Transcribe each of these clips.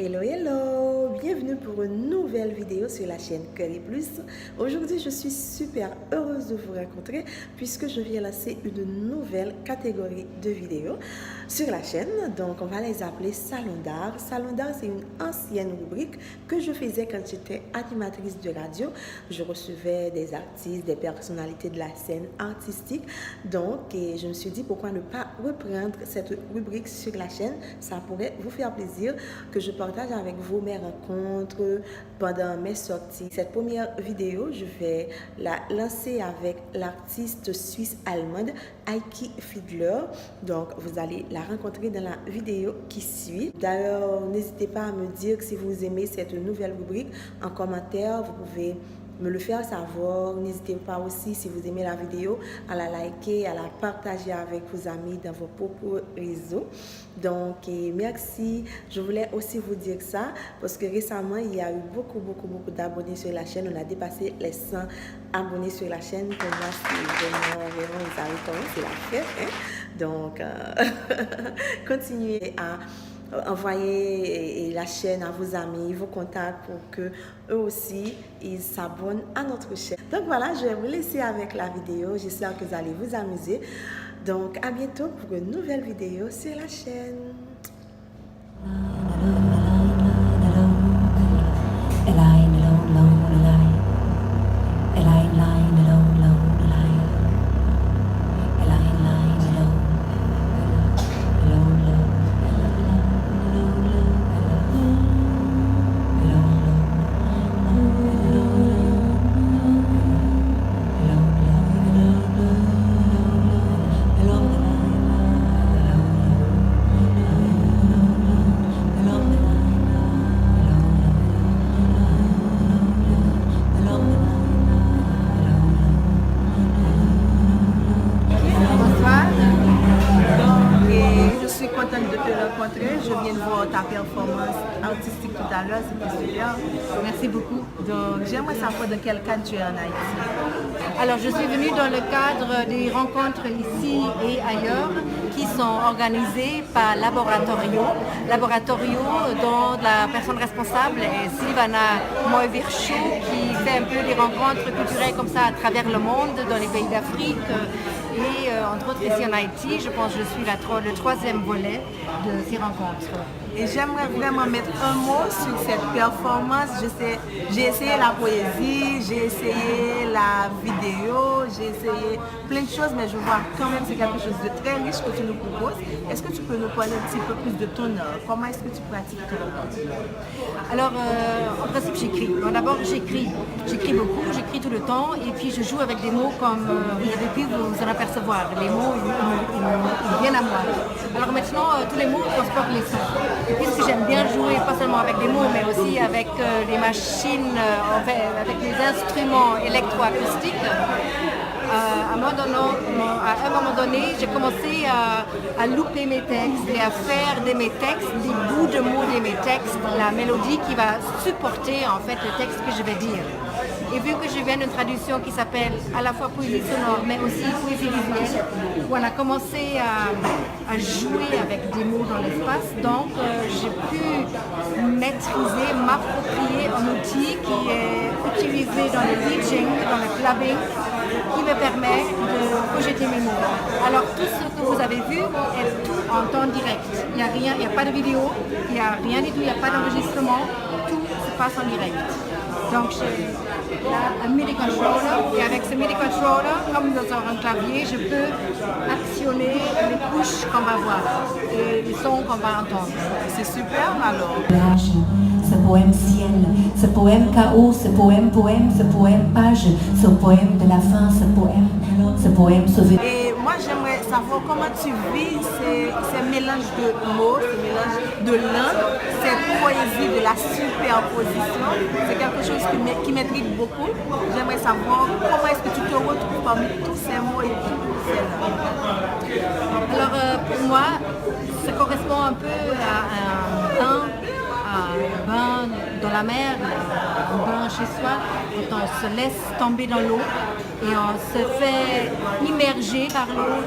Hello, hello! Bienvenue pour une nouvelle vidéo sur la chaîne Curry Plus. Aujourd'hui, je suis super heureuse de vous rencontrer puisque je viens lancer une nouvelle catégorie de vidéos sur la chaîne. Donc, on va les appeler Salon d'art. Salon d'art, c'est une ancienne rubrique que je faisais quand j'étais animatrice de radio. Je recevais des artistes, des personnalités de la scène artistique. Donc, je me suis dit pourquoi ne pas reprendre cette rubrique sur la chaîne. Ça pourrait vous faire plaisir que je partage avec vous mes rencontres pendant mes sorties. Cette première vidéo, je vais la lancer avec l'artiste suisse-allemande Heiki Fiedler. Donc, vous allez la rencontrer dans la vidéo qui suit. D'ailleurs, n'hésitez pas à me dire si vous aimez cette nouvelle rubrique en commentaire. Vous pouvez me le faire savoir. N'hésitez pas aussi, si vous aimez la vidéo, à la liker, à la partager avec vos amis dans vos propres réseaux. Donc, merci. Je voulais aussi vous dire ça parce que récemment, il y a eu beaucoup d'abonnés sur la chaîne. On a dépassé les 100 abonnés sur la chaîne. Pour moi, c'est vraiment, vous savez comment c'est la fête. Hein? Donc, continuez à envoyer la chaîne à vos amis, vos contacts pour que eux aussi ils s'abonnent à notre chaîne. Donc voilà, je vais vous laisser avec la vidéo. J'espère que vous allez vous amuser. Donc à bientôt pour une nouvelle vidéo sur la chaîne. Je viens de voir ta performance artistique tout à l'heure, c'était super. Merci beaucoup. Donc, j'aimerais savoir dans quel cadre tu es en Haïti. Alors, je suis venue dans le cadre des rencontres ici et ailleurs qui sont organisées par Laboratorio. Laboratorio, dont la personne responsable est Silvana Moy-Virchou, qui fait un peu des rencontres culturelles comme ça à travers le monde, dans les pays d'Afrique. Et entre autres ici en Haïti, je pense que je suis le troisième volet de ces rencontres. Et j'aimerais vraiment mettre un mot sur cette performance. J'ai essayé la poésie, j'ai essayé la vidéo, j'ai essayé plein de choses, mais je vois quand même c'est quelque chose de très riche que tu nous proposes. Est-ce que tu peux nous parler un petit peu plus de ton art? Comment est-ce que tu pratiques ton art? Alors, en principe, j'écris. D'abord, j'écris beaucoup, j'écris tout le temps, et puis je joue avec des mots comme vous avez pu vous en apercevoir. Les mots, ils viennent à moi. Alors maintenant, tous les mots transportent les sons. Et puisque j'aime bien jouer, pas seulement avec des mots, mais aussi avec les machines, avec les instruments électroacoustiques, à un moment donné, j'ai commencé à louper mes textes et à faire de mes textes, des bouts de mots de mes textes, la mélodie qui va supporter en fait le texte que je vais dire. Et vu que je viens d'une traduction qui s'appelle à la fois poésie sonore, mais aussi poésie visuelle, où on a commencé à jouer avec des mots dans l'espace, donc j'ai pu maîtriser, m'approprier un outil qui est utilisé dans le DJing, dans le clubbing, qui me permet de projeter mes mots. Alors tout ce que vous avez vu est tout en temps direct. Il n'y a rien, il n'y a pas de vidéo, il n'y a rien du tout, il n'y a pas d'enregistrement, tout se passe en direct. Donc j'ai là un MIDI controller et avec ce MIDI controller, comme dans un clavier, je peux actionner les couches qu'on va voir et les sons qu'on va entendre. C'est super alors. Ce poème ciel, ce poème chaos, ce poème ce poème page, ce poème de la fin, ce poème sauvé. Et moi j'aimerais savoir comment tu vis ces mélanges de mots, ces mélanges de langues, cette poésie de la superposition. C'est quelque chose qui m'intrigue beaucoup. J'aimerais savoir comment est-ce que tu te retrouves parmi tous ces mots et toutes ces langues. Alors pour moi, ça correspond un peu à un bain dans la mer, un bain chez soi, quand on se laisse tomber dans l'eau et on se fait immerger par l'eau.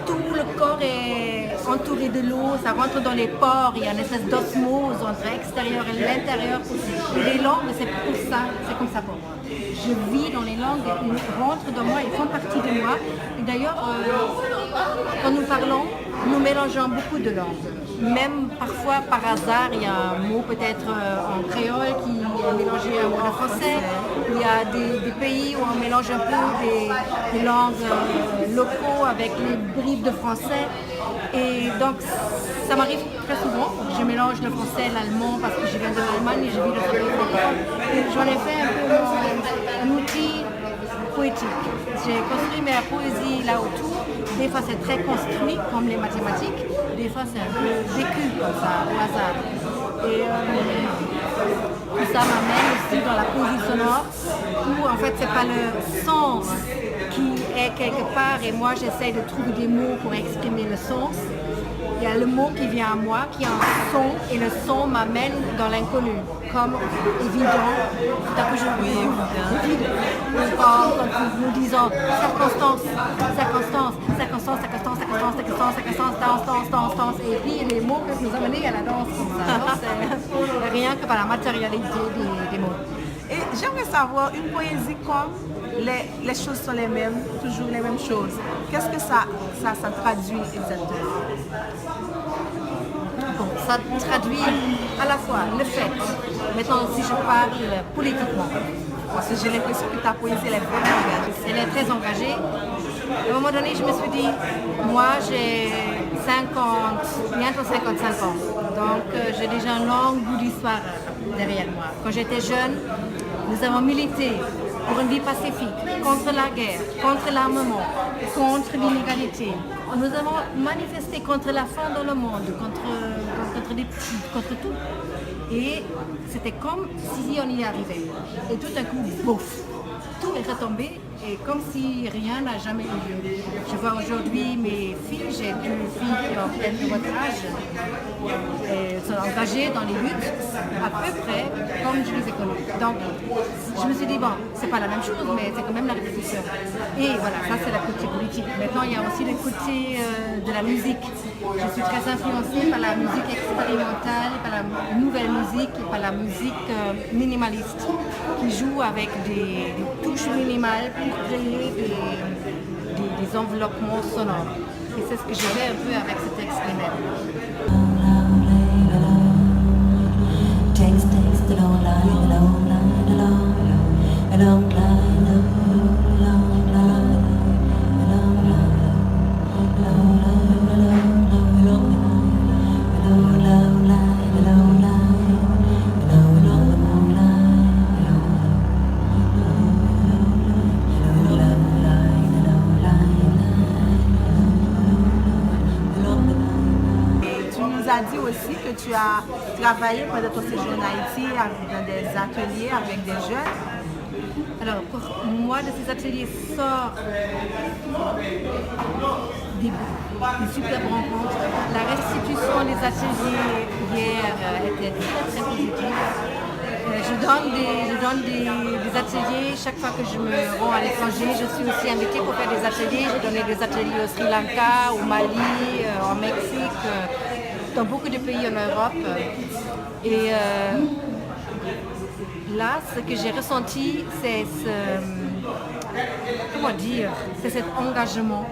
Tout le corps est entouré de l'eau, ça rentre dans les pores, il y a une espèce d'osmose entre l'extérieur et l'intérieur. Et les langues, c'est comme ça pour moi. Je vis dans les langues, ils rentrent dans moi, ils font partie de moi. Et d'ailleurs, quand nous parlons, nous mélangeons beaucoup de langues. Même parfois, par hasard, il y a un mot peut-être en créole qui est mélangé à un mot de français. Il y a des pays où on mélange un peu des langues locaux avec les bribes de français. Et donc, ça m'arrive très souvent. Je mélange le français et l'allemand parce que je viens de l'Allemagne et je vis le francophone. Et j'en ai fait un peu un outil poétique. J'ai construit ma poésie là autour. Des fois, c'est très construit, comme les mathématiques. Des fois, c'est un peu vécu, comme ça, au hasard. Et tout ça m'amène aussi dans la poésie sonore, où en fait, c'est pas le sens qui est quelque part, et moi, j'essaie de trouver des mots pour exprimer le sens. Il y a le mot qui vient à moi, qui est un son, et le son m'amène dans l'inconnu, comme évident. Tout à coup, je dis vide. Quand nous disons circonstance, danse, et puis les mots peuvent nous amener à la danse comme ça. C'est rien que par la matérialité des mots. Et j'aimerais savoir, une poésie comme les choses sont les mêmes, toujours les mêmes choses. Qu'est-ce que ça traduit exactement? Bon, ça traduit à la fois le fait, maintenant si je parle politiquement, Parce que j'ai l'impression que ta poésie elle est vraiment engagée. elle est très engagée. À un moment donné, je me suis dit, moi j'ai bientôt 55 ans, donc j'ai déjà un long bout d'histoire derrière moi. Quand j'étais jeune, nous avons milité pour une vie pacifique, contre la guerre, contre l'armement, contre l'inégalité. Nous avons manifesté contre la faim dans le monde, contre tout. Et c'était comme si on y arrivait. Et tout d'un coup, bouf, tout est retombé et comme si rien n'a jamais eu lieu. Je vois aujourd'hui mes filles, j'ai deux filles qui ont peut-être votre âge, et sont engagées dans les luttes à peu près comme je les ai connues. Donc je me suis dit, bon, c'est pas la même chose, mais c'est quand même la répétition. Et voilà, ça c'est la côté politique. Maintenant, il y a aussi le côté de la musique. Je suis très influencée par la musique expérimentale, par la nouvelle musique et par la musique minimaliste qui joue avec des touches minimales pour créer des enveloppements sonores. Et c'est ce que je fais un peu avec ce texte lui-même. Dit aussi que tu as travaillé pendant ton séjour en Haïti dans des ateliers avec des jeunes. Alors, pour moi, de ces ateliers sort des superbes rencontres. La restitution des ateliers hier était très très positive. Je donne des ateliers chaque fois que je me rends à l'étranger. Je suis aussi invitée pour faire des ateliers. J'ai donné des ateliers au Sri Lanka, au Mali, en Mexique, dans beaucoup de pays en Europe. Et là, ce que j'ai ressenti, c'est c'est cet engagement,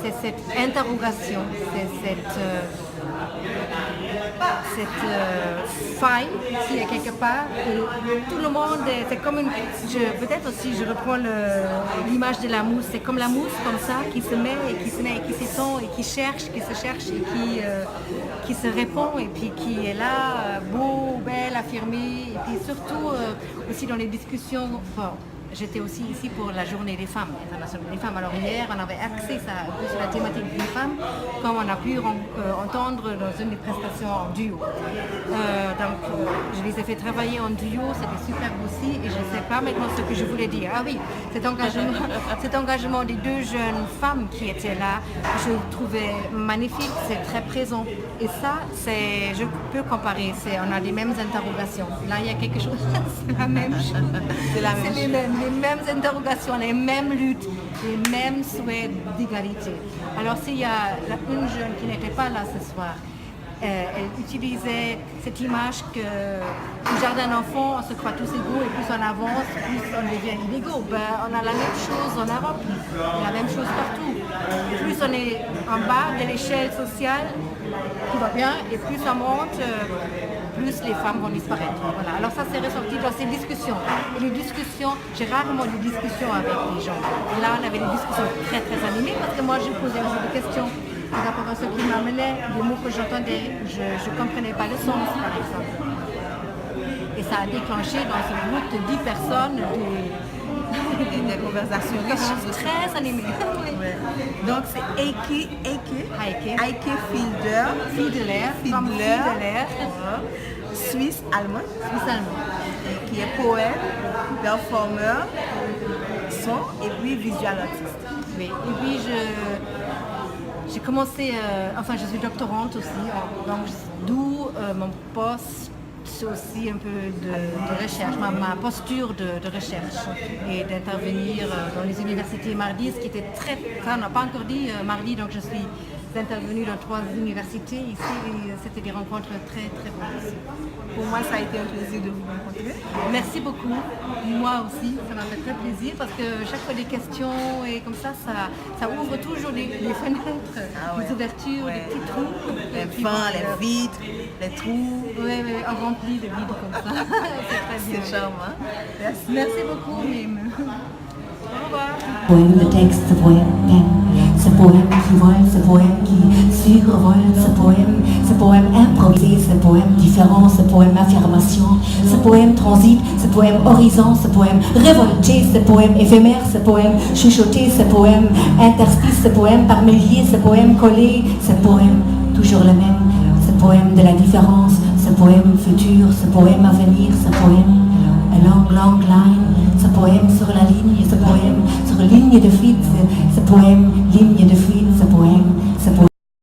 c'est cette interrogation, c'est cette faille qui est quelque part. Et tout le monde, c'est comme peut-être aussi je reprends l'image de la mousse, c'est comme la mousse comme ça qui se met et qui s'étend et qui se cherche et qui se répond et puis qui est là, beau, belle, affirmée et puis surtout aussi dans les discussions. Bon, j'étais aussi ici pour la journée des femmes, internationale des femmes. Alors hier, on avait axé ça un peu sur la thématique des femmes, comme on a pu entendre dans une des prestations en duo. Donc, je les ai fait travailler en duo, c'était super aussi, et je ne sais pas maintenant ce que je voulais dire. Ah oui, cet engagement des deux jeunes femmes qui étaient là, je le trouvais magnifique, c'est très présent. Et ça, je peux comparer, on a les mêmes interrogations. Là, il y a quelque chose, c'est la même chose. C'est les mêmes. les mêmes interrogations, les mêmes luttes, les mêmes souhaits d'égalité. Alors s'il y a une jeune qui n'était pas là ce soir, elle utilisait cette image que au jardin d'enfants, on se croit tous égaux et plus on avance, plus on devient inégaux. On a la même chose en Europe, la même chose partout. Plus on est en bas de l'échelle sociale, tout va bien, et plus on monte, plus les femmes vont disparaître. Voilà. Alors ça s'est ressorti dans ces discussions. Et les discussions, j'ai rarement des discussions avec les gens. Et là, on avait des discussions très très animées parce que moi, je posais aussi des questions par rapport à ce qui m'amenait, des mots que j'entendais, je ne comprenais pas le sens, par exemple. Et ça a déclenché dans ce groupe de 10 personnes des conversations riches, très animées. Ouais. Donc c'est Heike Fiedler, Suisse allemande, qui est poète, performeur, son et puis visual artiste. Oui. Et puis j'ai commencé, je suis doctorante aussi, donc d'où mon poste aussi un peu de recherche, ma posture de recherche et d'intervenir dans les universités mardi, ce qui était ça on n'a pas encore dit mardi, donc je suis intervenue dans 3 universités ici et c'était des rencontres très très bonnes aussi. Pour moi, ça a été un plaisir de vous rencontrer. Merci beaucoup. Moi aussi, ça m'a fait très plaisir parce que chaque fois des questions et comme ça ouvre toujours les fenêtres, les ouvertures, les petits trous. Les fins, les vitres, les trous. Oui, on remplit de vides comme ça. C'est très bien. C'est charmant. Merci beaucoup, Mime. Au revoir. Poème de texte, ce poème qui vole, ce poème qui survole, ce poème improvisé, ce poème différent, ce poème affirmation, ce poème transit, ce poème horizon, ce poème révolté, ce poème éphémère, ce poème chuchoté, ce poème interstice, ce poème par milliers, ce poème collé, ce poème toujours le même, ce poème de la différence, ce poème futur, ce poème à venir, ce poème a long line, ce poème sur la ligne, ce poème sur ligne de fuite, ce poème ligne de fuite, ce poème